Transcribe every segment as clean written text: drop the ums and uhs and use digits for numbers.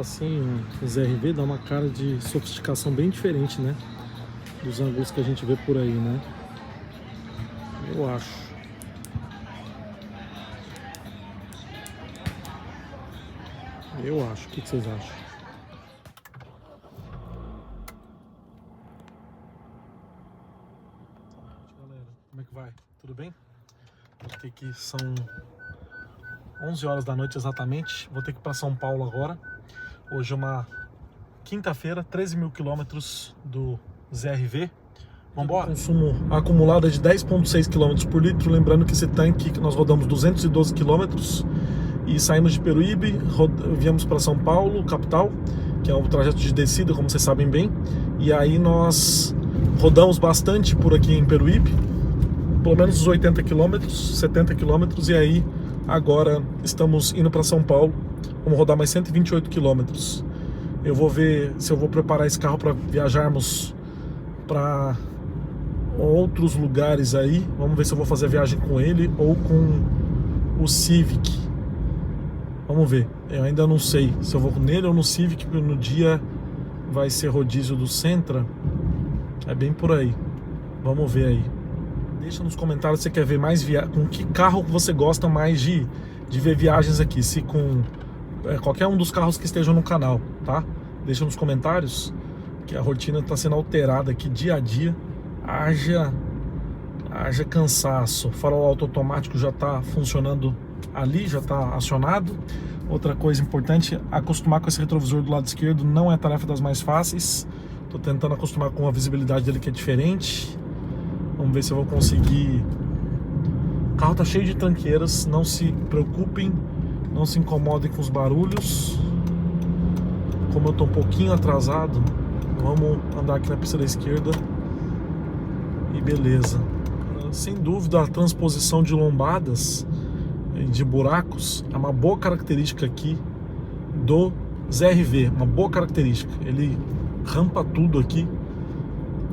assim, o ZR-V dá uma cara de sofisticação bem diferente, né? Dos ângulos que a gente vê por aí, né? Eu acho. O que vocês acham? Galera, como é que vai? Tudo bem? Aqui são 11 horas da noite exatamente. Vou ter que ir para São Paulo agora. Hoje é uma quinta-feira, 13 mil quilômetros do ZR-V. Vambora! Consumo acumulado é de 10,6 km por litro. Lembrando que esse tanque que nós rodamos 212 km e saímos de Peruíbe, viemos para São Paulo, capital, que é um trajeto de descida, como vocês sabem bem. E aí nós rodamos bastante por aqui em Peruíbe, pelo menos uns 80 km, 70 km, e aí agora estamos indo para São Paulo. Vamos rodar mais 128 km. Eu vou ver se eu vou preparar esse carro para viajarmos para outros lugares aí. Vamos ver se eu vou fazer a viagem com ele ou com o Civic. Vamos ver. Eu ainda não sei se eu vou nele ou no Civic, porque no dia vai ser rodízio do Sentra. É bem por aí. Vamos ver aí. Deixa nos comentários se você quer ver mais com que carro você gosta mais de ver viagens aqui. Se com qualquer um dos carros que estejam no canal, tá? Deixa nos comentários, que a rotina está sendo alterada aqui dia a dia. Haja cansaço. O farol automático já está funcionando ali, já está acionado. Outra coisa importante, acostumar com esse retrovisor do lado esquerdo não é tarefa das mais fáceis. Estou tentando acostumar com a visibilidade dele, que é diferente. Vamos ver se eu vou conseguir. O carro está cheio de tranqueiras, não se preocupem, não se incomodem com os barulhos. Como eu estou um pouquinho atrasado, vamos andar aqui na pista da esquerda e beleza. Sem dúvida, a transposição de lombadas, de buracos, é uma boa característica aqui do ZR-V, uma boa característica. Ele rampa tudo aqui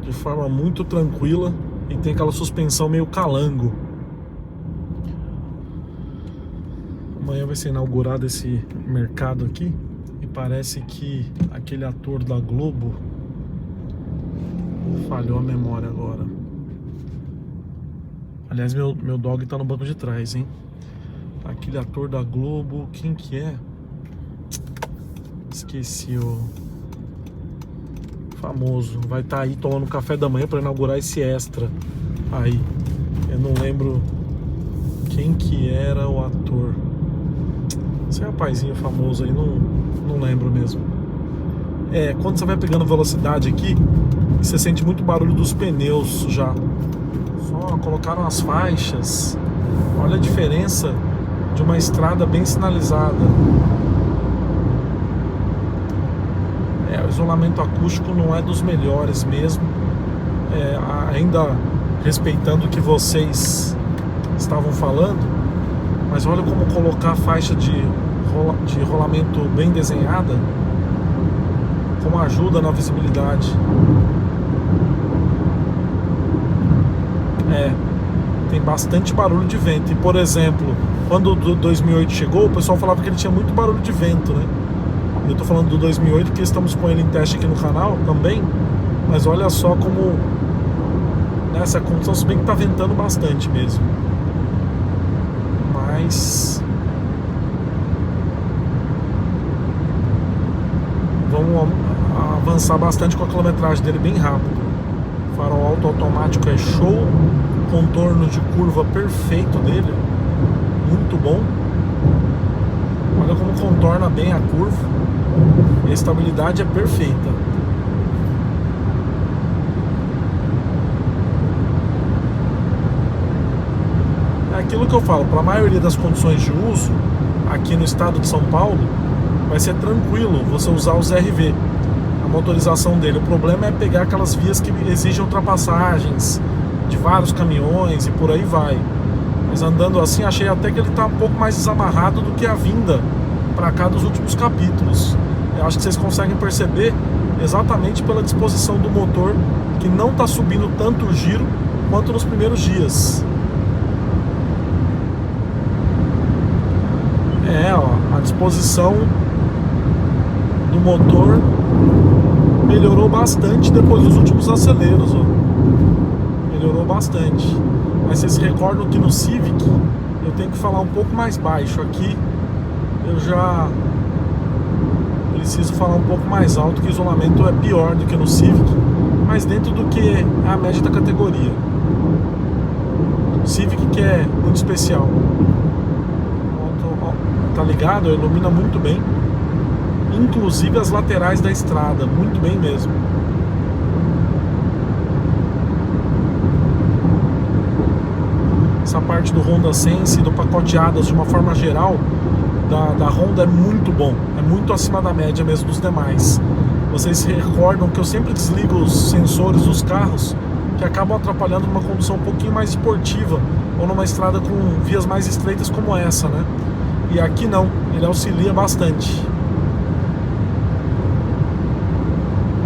de forma muito tranquila e tem aquela suspensão meio calango. Amanhã vai ser inaugurado esse mercado aqui e parece que aquele ator da Globo falhou a memória agora. Aliás, meu dog tá no banco de trás, hein? Aquele ator da Globo, quem que é? Esqueci o famoso. Vai estar aí tomando café da manhã para inaugurar esse extra aí. Eu não lembro quem que era o ator. Esse rapazinho famoso aí, não lembro mesmo. Quando você vai pegando velocidade aqui, você sente muito barulho dos pneus já. Só colocaram as faixas. Olha a diferença de uma estrada bem sinalizada. O isolamento acústico não é dos melhores mesmo. Ainda respeitando o que vocês estavam falando, mas olha como colocar a faixa de rolamento bem desenhada, como ajuda na visibilidade. Tem bastante barulho de vento. E, por exemplo, quando o 2008 chegou, o pessoal falava que ele tinha muito barulho de vento, né? Eu tô falando do 2008 porque estamos com ele em teste aqui no canal também. Mas olha só como nessa condição, se bem que tá ventando bastante mesmo. Mas vamos avançar bastante com a quilometragem dele bem rápido. Farol automático é show. Contorno de curva perfeito dele, muito bom. Olha como contorna bem a curva. A estabilidade é perfeita. É aquilo que eu falo, para a maioria das condições de uso aqui no estado de São Paulo, vai ser tranquilo você usar o ZR-V, a motorização dele. O problema é pegar aquelas vias que exigem ultrapassagens de vários caminhões e por aí vai. Mas andando assim, achei até que ele está um pouco mais desamarrado do que a vinda para cá dos últimos capítulos. Eu acho que vocês conseguem perceber exatamente pela disposição do motor, que não está subindo tanto o giro quanto nos primeiros dias. A disposição o motor melhorou bastante depois dos últimos aceleros, ó. Melhorou bastante. Mas vocês se recordam que no Civic eu tenho que falar um pouco mais baixo. Aqui eu já preciso falar um pouco mais alto, que o isolamento é pior do que no Civic, mas dentro do que é a média da categoria. O Civic que é muito especial. Tá ligado? Ilumina muito bem, inclusive as laterais da estrada, muito bem mesmo. Essa parte do Honda Sense, do pacote ADAS de uma forma geral, da Honda é muito bom, é muito acima da média mesmo dos demais. Vocês se recordam que eu sempre desligo os sensores dos carros, que acabam atrapalhando numa condução um pouquinho mais esportiva, ou numa estrada com vias mais estreitas como essa, né? E aqui não, ele auxilia bastante.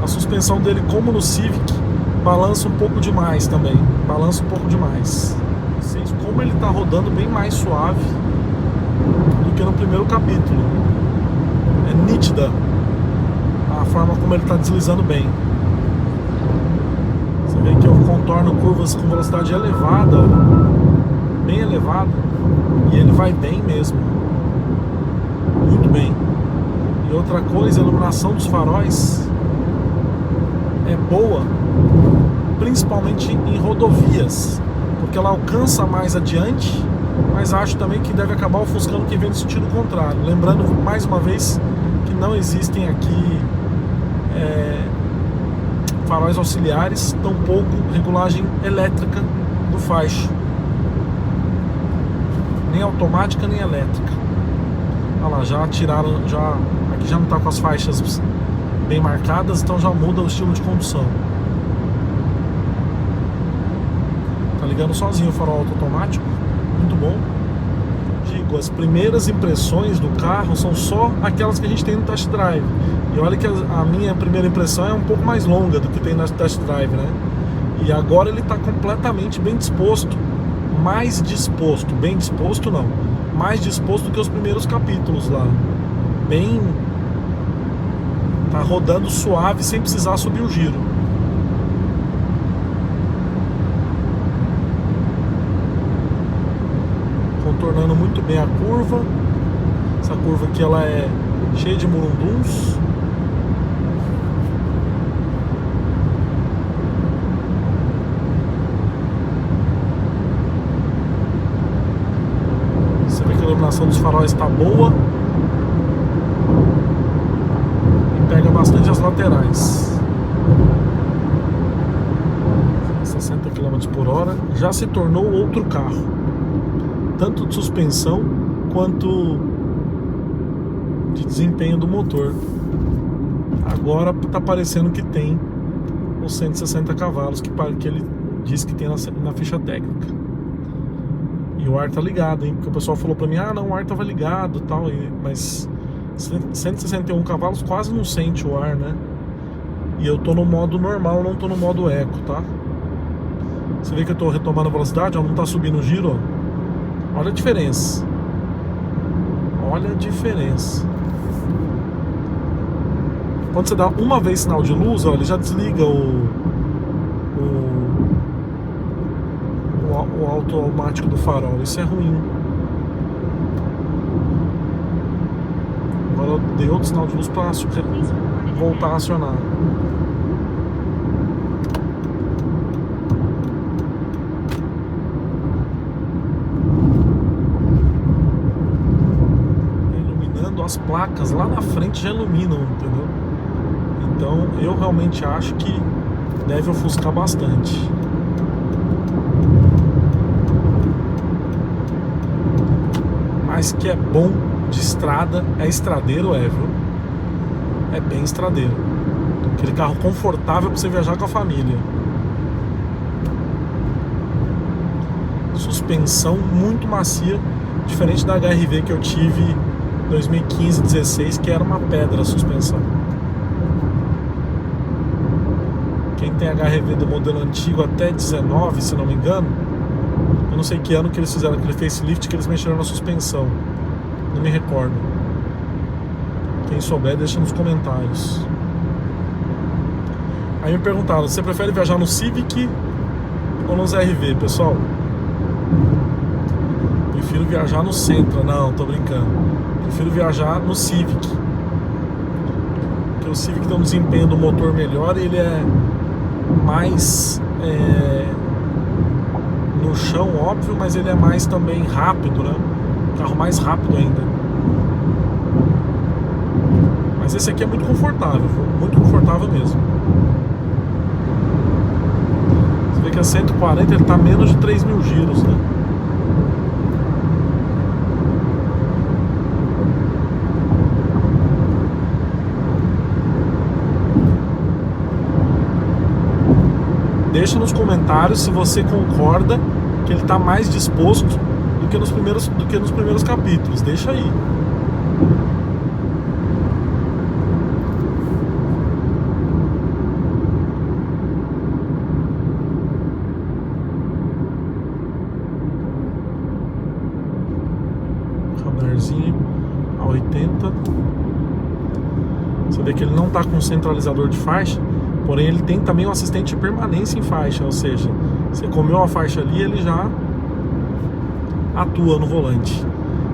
A suspensão dele, como no Civic, balança um pouco demais também. Balança um pouco demais. Como ele está rodando bem mais suave do que no primeiro capítulo. É nítida a forma como ele está deslizando bem. Você vê que eu contorno curvas com velocidade elevada, bem elevada, e ele vai bem mesmo. Muito bem. E outra coisa, a iluminação dos faróis é boa, principalmente em rodovias, porque ela alcança mais adiante, mas acho também que deve acabar ofuscando quem vem no sentido contrário. Lembrando mais uma vez que não existem aqui faróis auxiliares, tampouco regulagem elétrica do faixo, nem automática nem elétrica. Olha lá, já tiraram, aqui já não está com as faixas bem marcadas, então já muda o estilo de condução. Tá ligando sozinho o farol automático, muito bom. Digo, as primeiras impressões do carro são só aquelas que a gente tem no test drive. E olha que a minha primeira impressão é um pouco mais longa do que tem no test drive, né? E agora ele está completamente bem disposto, mais disposto, bem disposto não, mais disposto que os primeiros capítulos lá. Bem, tá rodando suave sem precisar subir o giro. Contornando muito bem a curva. Essa curva aqui ela é cheia de murunduns. Você vê que a iluminação dos faróis está boa e pega bastante as laterais. 60 km por hora. Já se tornou outro carro, tanto de suspensão quanto de desempenho do motor. Agora está parecendo que tem os 160 cavalos que ele diz que tem na ficha técnica. E o ar tá ligado, hein? Porque o pessoal falou pra mim, ah não, o ar tava ligado e tal, mas 161 cavalos quase não sente o ar, né? E eu tô no modo normal, não tô no modo eco, tá? Você vê que eu tô retomando a velocidade, ó, não tá subindo o giro, ó. Olha a diferença. Olha a diferença. Quando você dá uma vez sinal de luz, ó, ele já desliga o automático do farol. Isso é ruim. Agora eu dei outro sinal de luz para voltar a acionar. Iluminando as placas lá na frente, já iluminam, entendeu? Então eu realmente acho que deve ofuscar bastante. Mas que é bom de estrada, é estradeiro, viu? É bem estradeiro. Aquele carro confortável para você viajar com a família. Suspensão muito macia, diferente da HR-V que eu tive em 2015, 16, que era uma pedra a suspensão. Quem tem HR-V do modelo antigo até 19, se não me engano, eu não sei que ano que eles fizeram aquele facelift que eles mexeram na suspensão, não me recordo. Quem souber, deixa nos comentários. Aí me perguntaram, você prefere viajar no Civic ou nos RV? Pessoal, prefiro viajar no Sentra. Não, tô brincando. Prefiro viajar no Civic, porque o Civic tem um desempenho do motor melhor e ele é mais no chão, óbvio, mas ele é mais também rápido, né? Carro mais rápido ainda. Mas esse aqui é muito confortável, muito confortável mesmo. Você vê que a 140 ele tá menos de 3.000 giros, né? Deixa nos comentários se você concorda que ele está mais disposto do que nos primeiros capítulos. Deixa aí. Radarzinho a 80. Você vê que ele não está com centralizador de faixa. Porém, ele tem também um assistente de permanência em faixa, ou seja, você comeu a faixa ali, ele já atua no volante,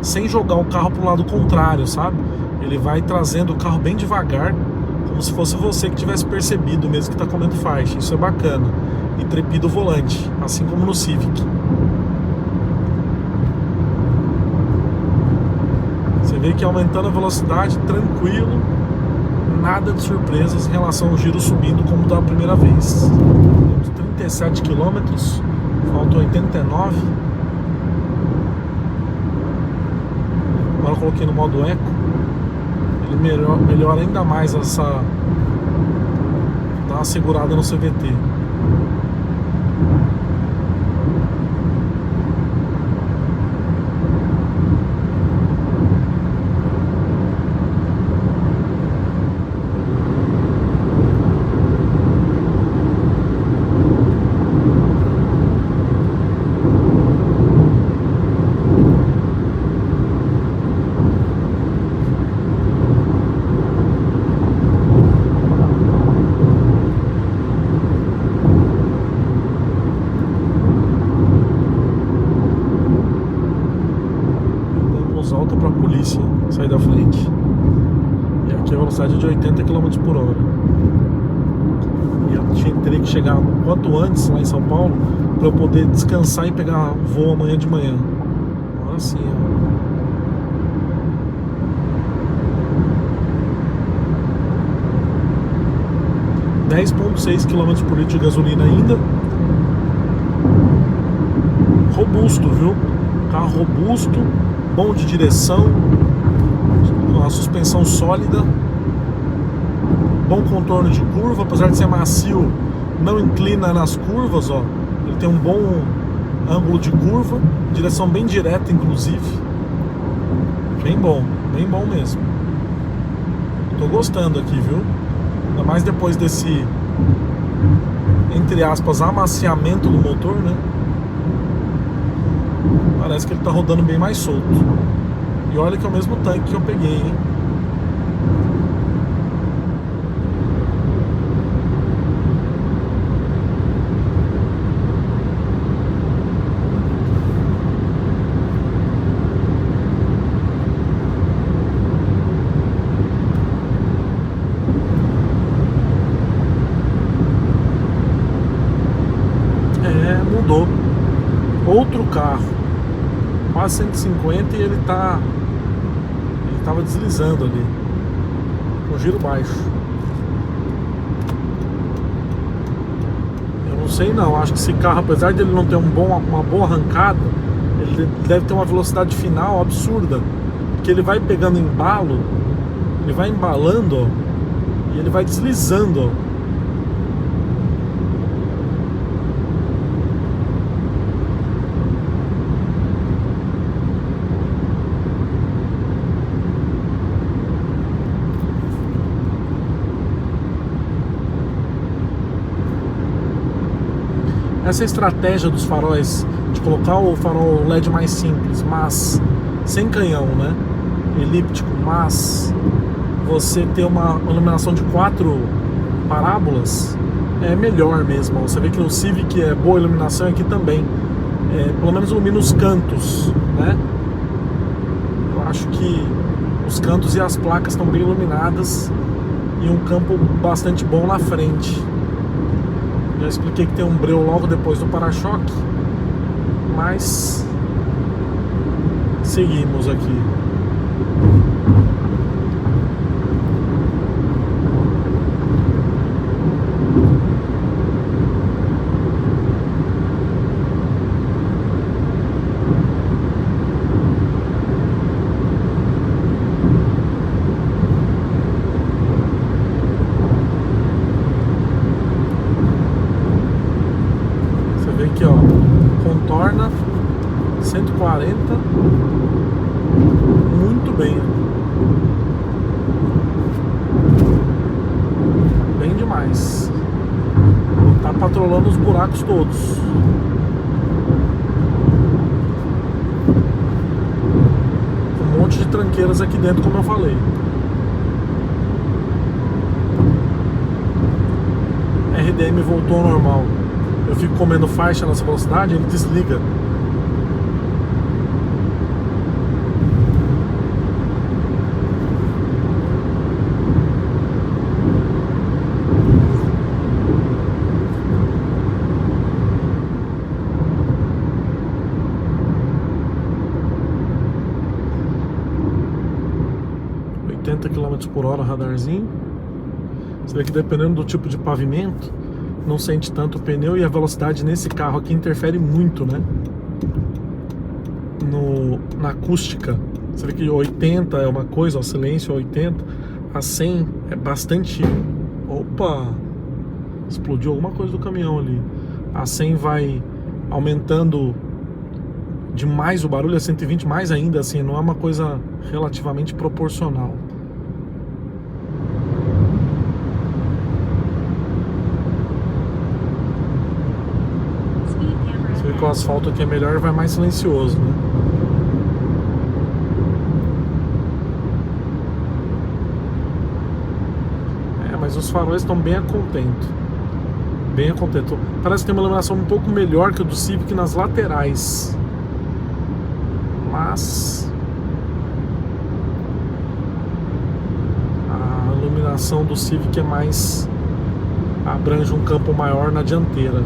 sem jogar o carro para o lado contrário, sabe? Ele vai trazendo o carro bem devagar, como se fosse você que tivesse percebido mesmo que está comendo faixa. Isso é bacana. E trepida o volante, assim como no Civic. Você vê que aumentando a velocidade, tranquilo. Nada de surpresas em relação ao giro subindo como da primeira vez. Temos 37 km, faltam 89. Agora eu coloquei no modo Eco. Ele melhora ainda mais essa... dá uma segurada no CVT. Alta para a polícia sair da frente. E aqui a velocidade é de 80 km por hora. E eu teria que chegar quanto antes lá em São Paulo para eu poder descansar e pegar voo amanhã de manhã. Agora sim, ó. 10,6 km por litro de gasolina ainda. Robusto, viu? Carro robusto, bom de direção, uma suspensão sólida, bom contorno de curva, apesar de ser macio, não inclina nas curvas, ó. Ele tem um bom ângulo de curva, direção bem direta, inclusive. Bem bom mesmo. Tô gostando aqui, viu? Ainda mais depois desse, entre aspas, amaciamento do motor, né? Parece que ele tá rodando bem mais solto. E olha que é o mesmo tanque que eu peguei, hein? Mudou. Outro carro, quase 150, e ele tava deslizando ali, com giro baixo. Eu não sei não, acho que esse carro, apesar de ele não ter uma boa arrancada, ele deve ter uma velocidade final absurda, porque ele vai pegando embalo, ele vai embalando, ó, e ele vai deslizando, ó. Essa estratégia dos faróis, de colocar o farol LED mais simples, mas sem canhão, né? Elíptico, mas você ter uma iluminação de 4 parábolas, é melhor mesmo. Você vê que no Civic é boa iluminação, aqui também. Pelo menos ilumina os cantos, né? Eu acho que os cantos e as placas estão bem iluminadas e um campo bastante bom na frente. Já expliquei que tem um breu logo depois do para-choque, mas seguimos aqui. Aqui, ó, contorna 140 muito bem, bem demais. Tá patrolando os buracos todos. Um monte de tranqueiras aqui dentro, como eu falei. RDM voltou ao normal. Eu fico comendo faixa nessa velocidade, ele desliga. km/h radarzinho. Você vê que dependendo do tipo de pavimento, não sente tanto o pneu, e a velocidade nesse carro aqui interfere muito, né? Na acústica. Você vê que 80 é uma coisa, o silêncio é 80, a 100 é bastante... Opa! Explodiu alguma coisa do caminhão ali. A 100 vai aumentando demais o barulho, a 120 mais ainda, assim, não é uma coisa relativamente proporcional. Você vê que o asfalto aqui é melhor e vai mais silencioso, né? Mas os faróis estão bem a contento. Bem a contento. Parece que tem uma iluminação um pouco melhor que o do Civic nas laterais. Mas a iluminação do Civic é mais... abrange um campo maior na dianteira.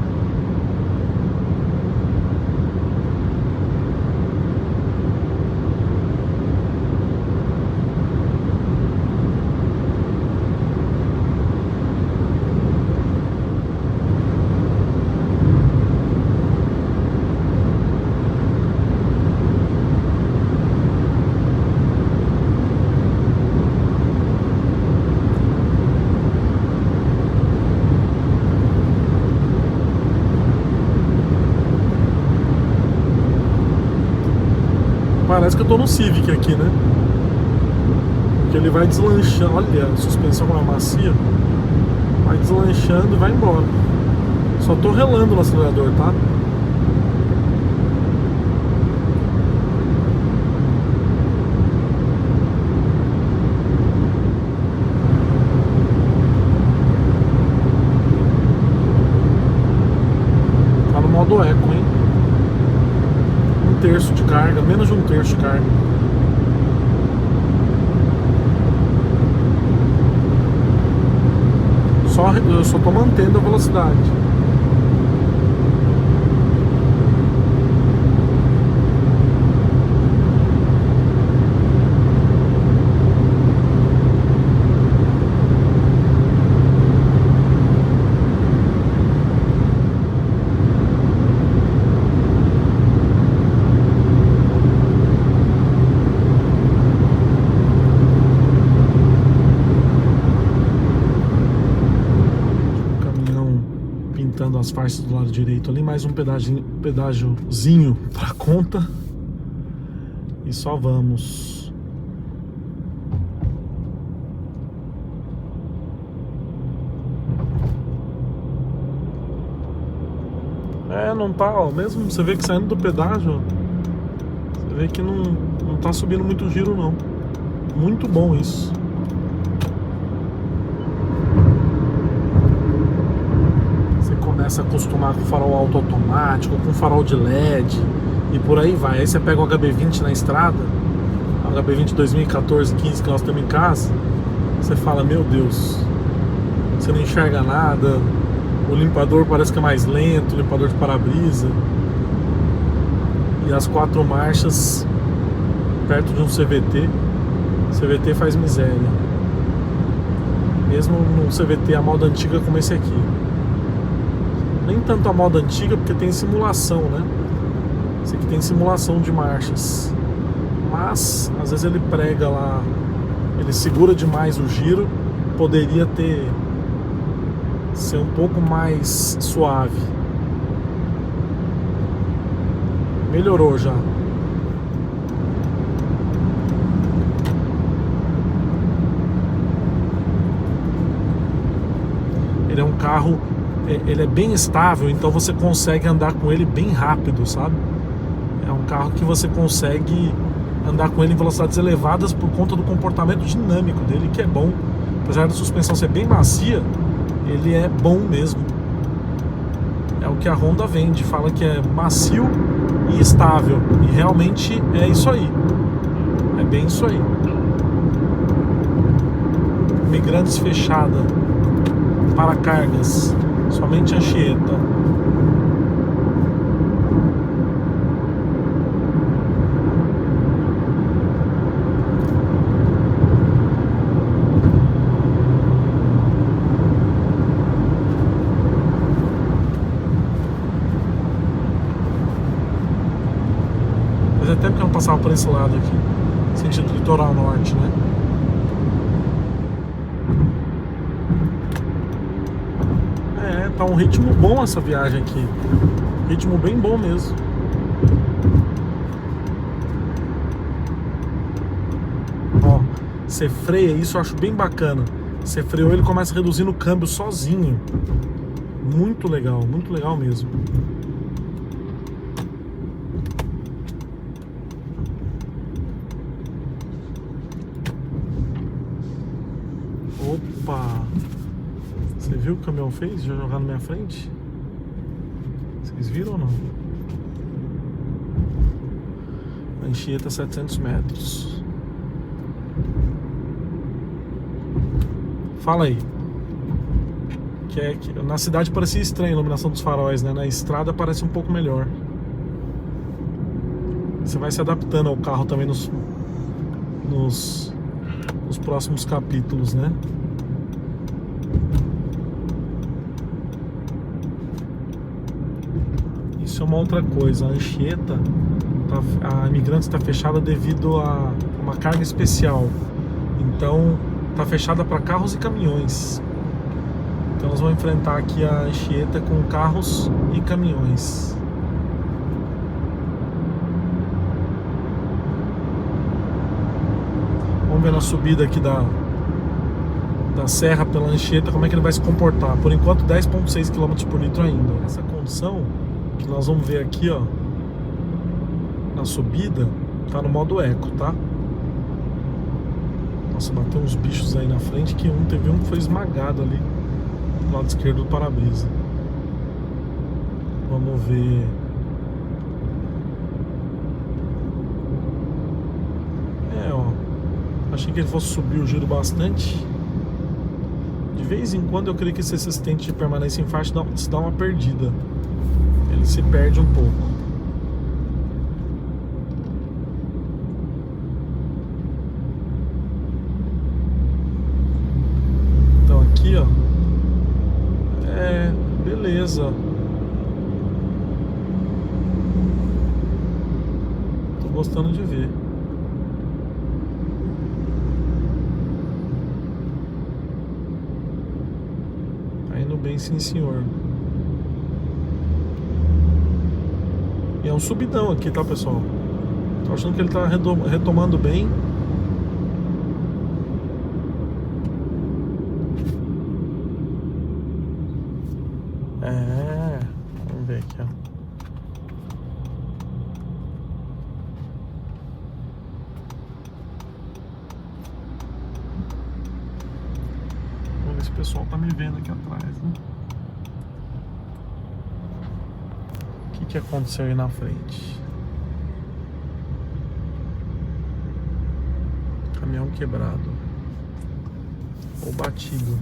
Parece que eu tô no Civic aqui, né? Porque ele vai deslanchando. Olha, a suspensão é macia. Vai deslanchando e vai embora. Só tô relando no acelerador, tá? Tá no modo eco, hein? 1/3 de carga, menos de 1/3 de carga. Eu só tô mantendo a velocidade. Pintando as faixas do lado direito ali, mais um pedágiozinho pra conta e só vamos. Não tá, ó, mesmo você vê que saindo do pedágio, você vê que não tá subindo muito giro não. Muito bom isso. começa a acostumar com farol automático, com farol de LED e por aí vai. Aí você pega o HB20 na estrada, o HB20 2014, 15 que nós temos em casa, você fala, meu Deus, você não enxerga nada, o limpador parece que é mais lento, o limpador de para-brisa, e as 4 marchas perto de um CVT faz miséria, mesmo no CVT a moda antiga como esse aqui. Nem tanto a moda antiga porque tem simulação, né? Esse aqui tem simulação de marchas, mas às vezes ele prega lá, ele segura demais o giro, poderia ser um pouco mais suave. Melhorou já. Ele é um carro, ele é bem estável, então você consegue andar com ele bem rápido, sabe? É um carro que você consegue andar com ele em velocidades elevadas por conta do comportamento dinâmico dele, que é bom. Apesar da suspensão ser bem macia, ele é bom mesmo. É o que a Honda vende, fala que é macio e estável, e realmente é isso aí. É bem isso aí. Imigrantes fechada para cargas, somente Anchieta. Fazia tempo que eu não passava por esse lado aqui, sentido litoral norte, né? Tá um ritmo bom essa viagem aqui. Ritmo bem bom mesmo. Ó, você freia, isso eu acho bem bacana. Você freou, ele começa reduzindo o câmbio sozinho. Muito legal mesmo. Opa! Você viu o que o caminhão fez? Já jogar na minha frente? Vocês viram ou não? Anchieta 700 metros. Fala aí. Que na cidade parecia estranha a iluminação dos faróis, né? Na estrada parece um pouco melhor. Você vai se adaptando ao carro também nos próximos capítulos, né? Isso é uma outra coisa. A Anchieta, a Imigrantes está fechada devido a uma carga especial. Então está fechada para carros e caminhões. Então nós vamos enfrentar aqui a Anchieta com carros e caminhões. Vamos ver na subida aqui da serra pela Anchieta como é que ele vai se comportar. Por enquanto 10,6 km por litro ainda. Essa condição que nós vamos ver aqui, ó, na subida, tá no modo eco, tá? Nossa, bateu uns bichos aí na frente que teve um que foi esmagado ali do lado esquerdo do para-brisa. Vamos ver. Ó, achei que ele fosse subir o giro bastante. De vez em quando eu creio que esse assistente de permanência em faixa dá uma perdida. Ele se perde um pouco. Então aqui, ó, beleza. Tô gostando de ver. Tá indo bem, sim senhor. E é um subidão aqui, tá, pessoal? Tô achando que ele tá retomando bem. Vamos ver aqui, ó. Vamos ver se o pessoal tá me vendo aqui atrás, né? O que aconteceu aí na frente? Caminhão quebrado ou batido.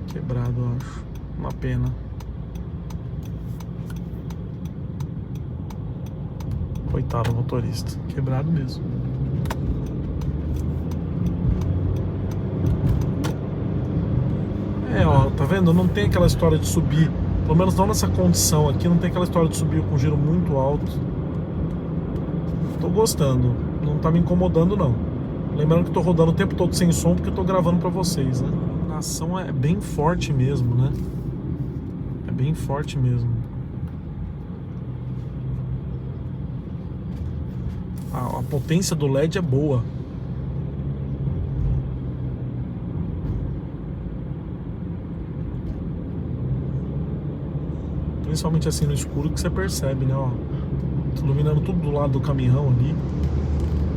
Quebrado, eu acho. Uma pena. Coitado do motorista. Quebrado mesmo. Ó, tá vendo? Não tem aquela história de subir. Pelo menos não nessa condição aqui. Não tem aquela história de subir com giro muito alto. Tô gostando. Não tá me incomodando, não. Lembrando que tô rodando o tempo todo sem som, porque eu tô gravando pra vocês, né? A iluminação é bem forte mesmo, né? É bem forte mesmo. A potência do LED é boa. Principalmente assim no escuro que você percebe, né? Ó, iluminando tudo do lado do caminhão ali.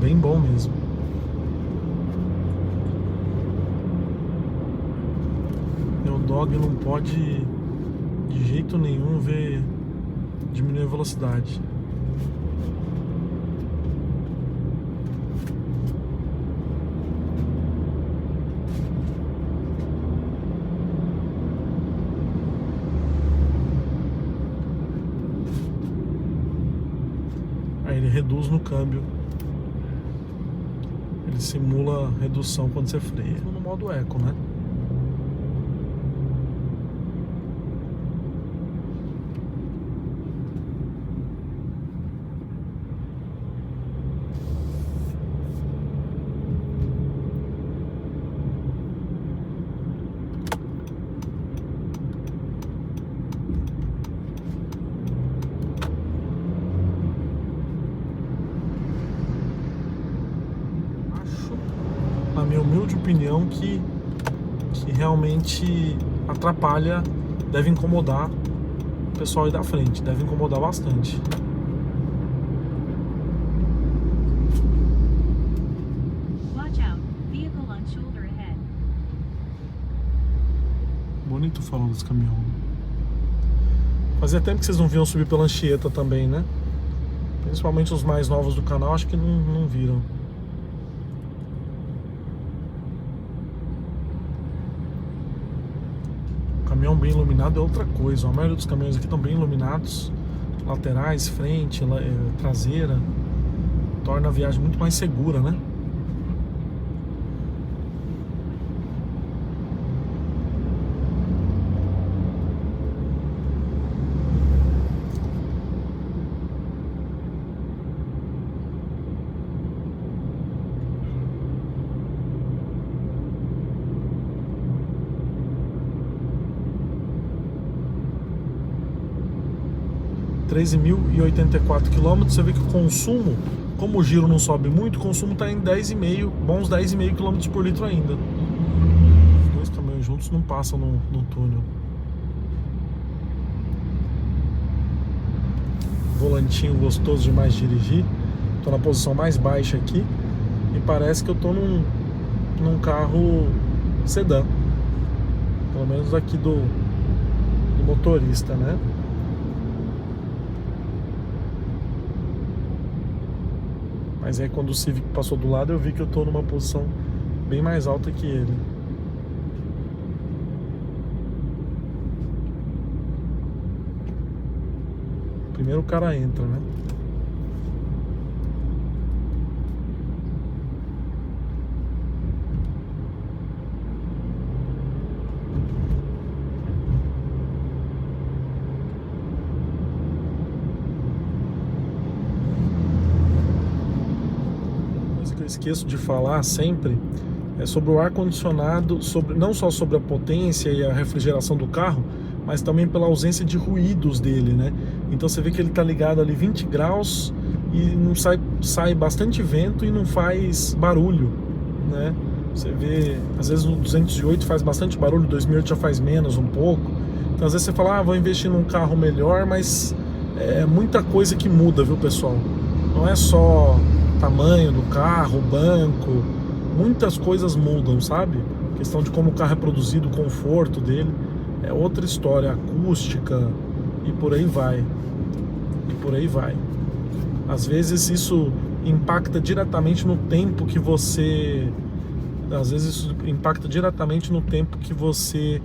Bem bom mesmo. Meu dog não pode de jeito nenhum ver diminuir a velocidade. Aí ele reduz no câmbio. Ele simula redução quando você freia. No modo eco, né? Na minha humilde opinião, que realmente atrapalha, deve incomodar o pessoal aí da frente, deve incomodar bastante. Watch out. Vehicle on shoulder ahead. Bonito falando desse caminhão. Fazia tempo que vocês não viam subir pela Anchieta também, né? Principalmente os mais novos do canal, acho que não viram. Caminhão bem iluminado é outra coisa. A maioria dos caminhões aqui estão bem iluminados. Laterais, frente, traseira. Torna a viagem muito mais segura, né? (13.084 km). Você vê que o consumo, como o giro não sobe muito, o consumo está em 10,5, bons 10,5 km por litro ainda. Os dois caminhões juntos não passam no túnel. Volantinho gostoso demais de dirigir. Estou na posição mais baixa aqui e parece que eu estou num carro sedã, pelo menos aqui do motorista, né? Mas aí quando o Civic passou do lado, eu vi que eu tô numa posição bem mais alta que ele. Primeiro o cara entra, né? Eu esqueço de falar sempre sobre o ar-condicionado, não só sobre a potência e a refrigeração do carro, mas também pela ausência de ruídos dele, né? Então você vê que ele tá ligado ali 20 graus e não sai bastante vento e não faz barulho, né? Você vê, às vezes no 208 faz bastante barulho, 2008 já faz menos um pouco. Então às vezes você fala, vou investir num carro melhor, mas é muita coisa que muda, viu, pessoal? Não é só tamanho do carro, banco, muitas coisas mudam, sabe? Questão de como o carro é produzido, o conforto dele. é outra história, acústica e por aí vai. E por aí vai. Às vezes isso impacta diretamente no tempo que você... Às vezes isso impacta diretamente no tempo que você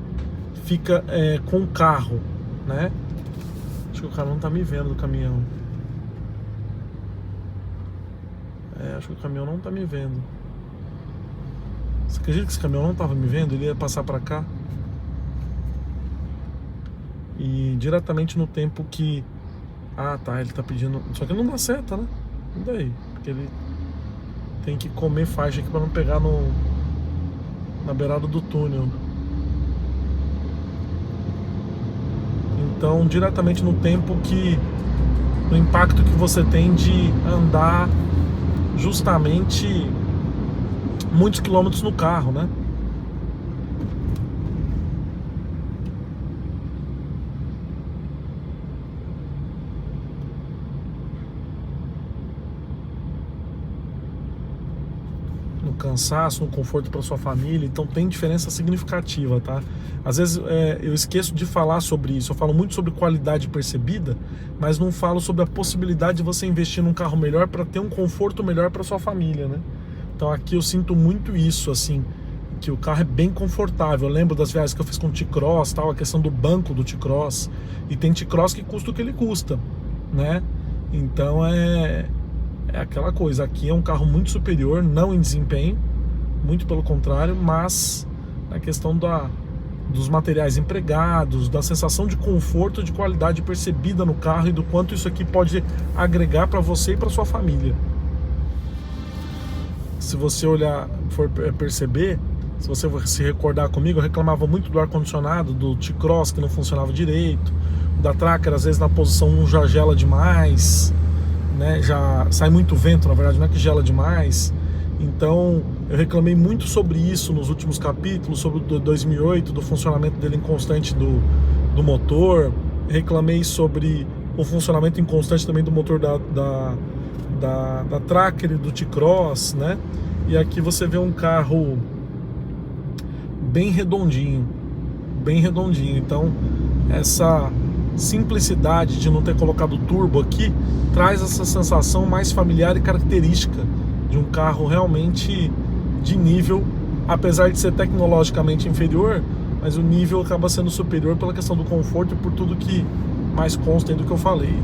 fica com o carro, né? Acho que o cara não tá me vendo do caminhão. Acho que o caminhão não tá me vendo. Você acredita que esse caminhão não tava me vendo? Ele ia passar pra cá. E diretamente no tempo que... Ah, tá, ele tá pedindo... Só que não dá seta, né? E daí? Porque ele tem que comer faixa aqui pra não pegar na beirada do túnel. Então, diretamente no tempo que... No impacto que você tem de andar justamente muitos quilômetros no carro, né? No cansaço, no conforto para sua família. Então tem diferença significativa, tá? Às vezes eu esqueço de falar sobre isso. Eu falo muito sobre qualidade percebida, mas não falo sobre a possibilidade de você investir num carro melhor para ter um conforto melhor para sua família, né? Então aqui eu sinto muito isso, assim, que o carro é bem confortável. Eu lembro das viagens que eu fiz com o T-Cross, tal, a questão do banco do T-Cross. E tem T-Cross que custa o que ele custa, né? Então é aquela coisa. Aqui é um carro muito superior, não em desempenho, muito pelo contrário, mas na questão dos materiais empregados, da sensação de conforto, de qualidade percebida no carro e do quanto isso aqui pode agregar para você e para sua família. Se você olhar, for perceber, se você se recordar comigo, eu reclamava muito do ar-condicionado, do T-Cross que não funcionava direito, da Tracker às vezes na posição 1 já gela demais, né? Já sai muito vento, na verdade, não é que gela demais. Então eu reclamei muito sobre isso nos últimos capítulos, sobre o 2008, do funcionamento dele inconstante do motor. Reclamei sobre o funcionamento inconstante também do motor da Tracker e do T-Cross, né? E aqui você vê um carro bem redondinho, bem redondinho. Então essa simplicidade de não ter colocado turbo aqui traz essa sensação mais familiar e característica de um carro realmente de nível, apesar de ser tecnologicamente inferior, mas o nível acaba sendo superior pela questão do conforto e por tudo que mais consta do que eu falei.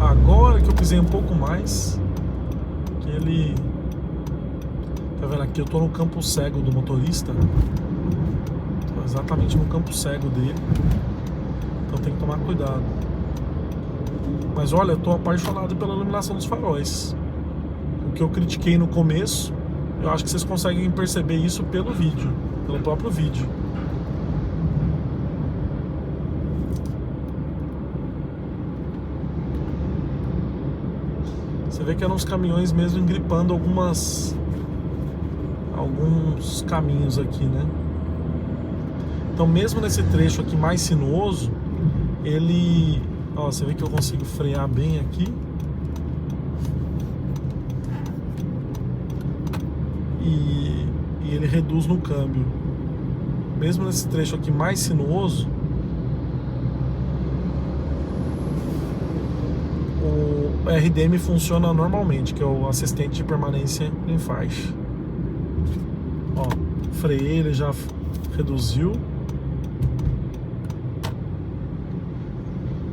Agora que eu pisei um pouco mais, que ele... Tá vendo aqui? Eu tô no campo cego do motorista. Tô exatamente no campo cego dele. Então tem que tomar cuidado. Mas olha, eu tô apaixonado pela iluminação dos faróis. O que eu critiquei no começo, eu acho que vocês conseguem perceber isso pelo vídeo, pelo próprio vídeo. Você vê que eram os caminhões mesmo engripando alguns caminhos aqui, né? Então mesmo nesse trecho aqui mais sinuoso, ele... Ó, você vê que eu consigo frear bem aqui. E ele reduz no câmbio. Mesmo nesse trecho aqui mais sinuoso, o RDM funciona normalmente, que é o assistente de permanência em faixa. Ó, freiei, ele já reduziu.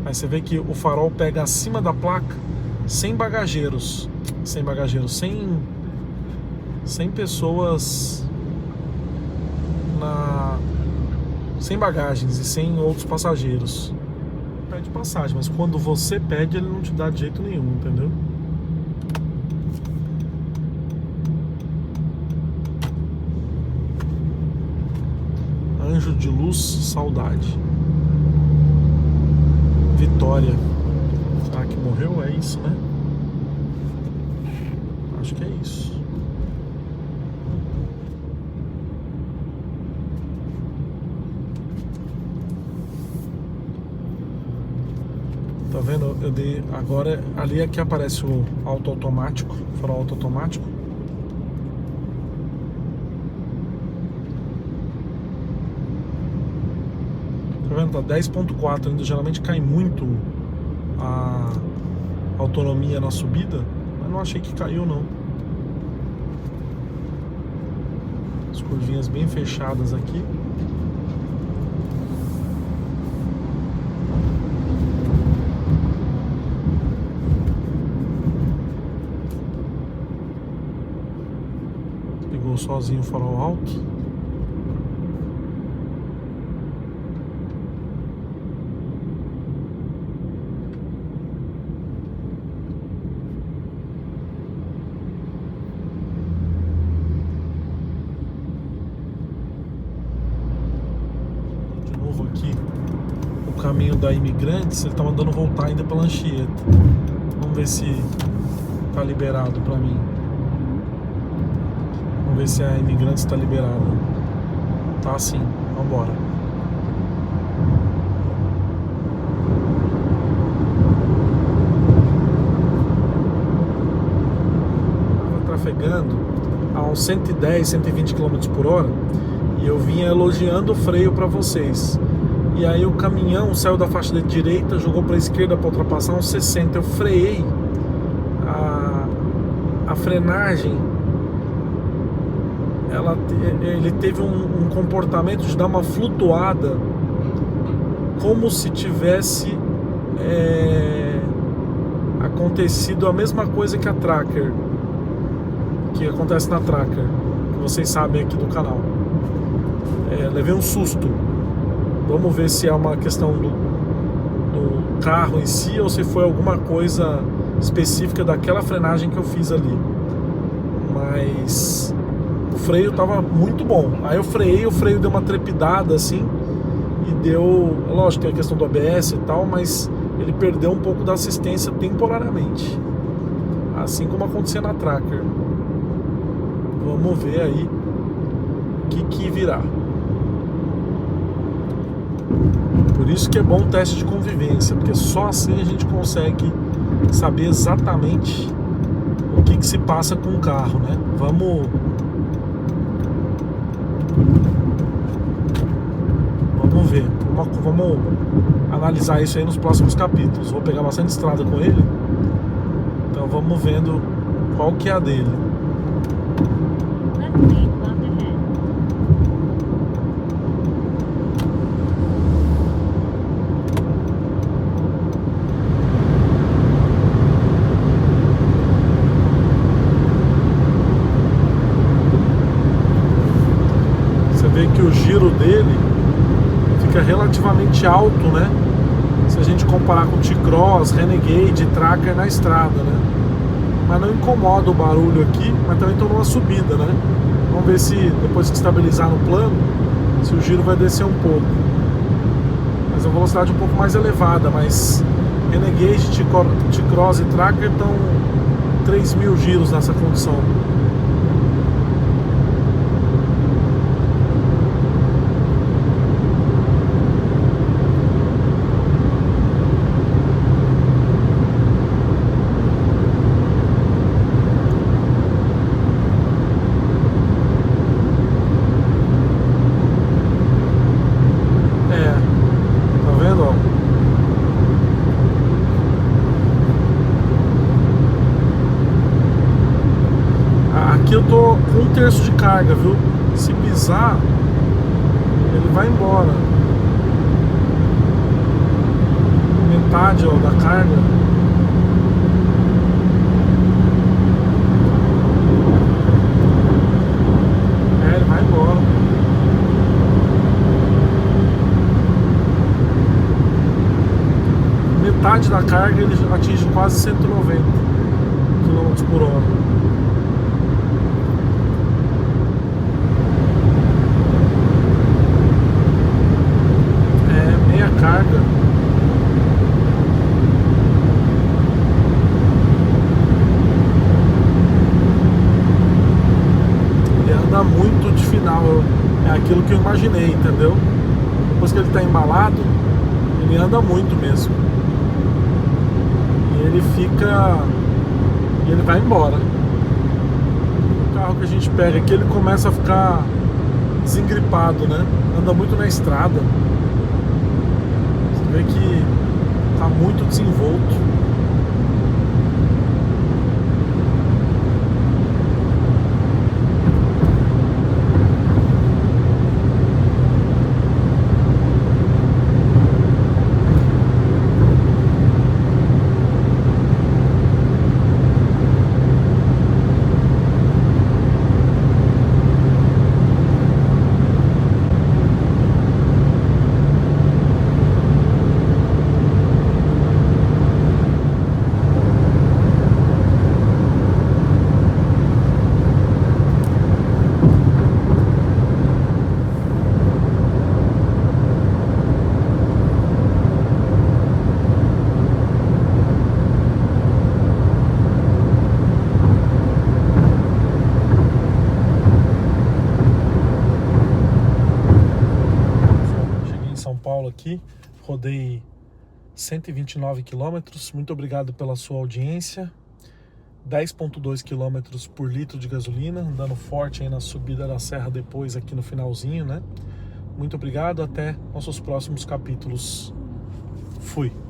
Aí você vê que o farol pega acima da placa, sem bagageiros, sem pessoas sem bagagens e sem outros passageiros. Pede passagem, mas quando você pede, ele não te dá de jeito nenhum, entendeu? Anjo de luz, saudade. Vitória. Será que morreu? É isso, né? Acho que é isso. Tá vendo? Eu dei agora, ali é que aparece o auto automático, farol auto automático. Tá vendo? Tá 10.4 ainda, geralmente cai muito a autonomia na subida, mas não achei que caiu não. As curvinhas bem fechadas aqui. Pegou sozinho o farol alto. Aqui o caminho da Imigrantes, ele tá mandando voltar ainda pela Anchieta. Vamos ver se tá liberado pra mim. Vamos ver se a Imigrantes tá liberada. Tá sim, vambora. Tava trafegando a uns 110, 120 km por hora. E eu vinha elogiando o freio para vocês. E aí o caminhão saiu da faixa da direita, jogou para a esquerda para ultrapassar uns 60. Eu freiei. A frenagem, ele teve um comportamento de dar uma flutuada, como se tivesse acontecido a mesma coisa que a Tracker, que acontece na Tracker, que vocês sabem aqui do canal. Levei um susto. Vamos ver se é uma questão do carro em si ou se foi alguma coisa específica daquela frenagem que eu fiz ali. Mas o freio tava muito bom. Aí eu freiei, o freio deu uma trepidada assim e deu, lógico, tem a questão do ABS e tal, mas ele perdeu um pouco da assistência temporariamente, assim como acontecia na Tracker. Vamos ver aí o que virá. Por isso que é bom o teste de convivência, porque só assim a gente consegue saber exatamente o que se passa com o carro, né? Vamos ver, vamos analisar isso aí nos próximos capítulos. Vou pegar bastante estrada com ele, então vamos vendo qual que é a dele. Left lane blocked ahead. Você vê que o giro dele fica relativamente alto, né? Se a gente comparar com o T-Cross, Renegade, Tracker na estrada, né? Mas não incomoda o barulho aqui, mas também estou numa subida, né? Vamos ver se depois que estabilizar no plano, se o giro vai descer um pouco. Mas a velocidade um pouco mais elevada, mas Renegade, T-Cross e Tracker estão 3.000 giros nessa condição. Aqui eu tô com 1/3 de carga, viu? Se pisar, ele vai embora. Metade, ó, da carga. Ele vai embora. Metade da carga ele atinge quase 190 km por hora. Carga. Ele anda muito de final, é aquilo que eu imaginei, entendeu? Depois que ele está embalado, ele anda muito mesmo. ele fica e ele vai embora. O carro que a gente pega aqui, ele começa a ficar desengripado, né? Anda muito na estrada. Você vê que tá muito desenvolto. Aqui, rodei 129 quilômetros. Muito obrigado pela sua audiência. 10,2 quilômetros por litro de gasolina, andando forte aí na subida da serra depois aqui no finalzinho, né? Muito obrigado, até nossos próximos capítulos. Fui.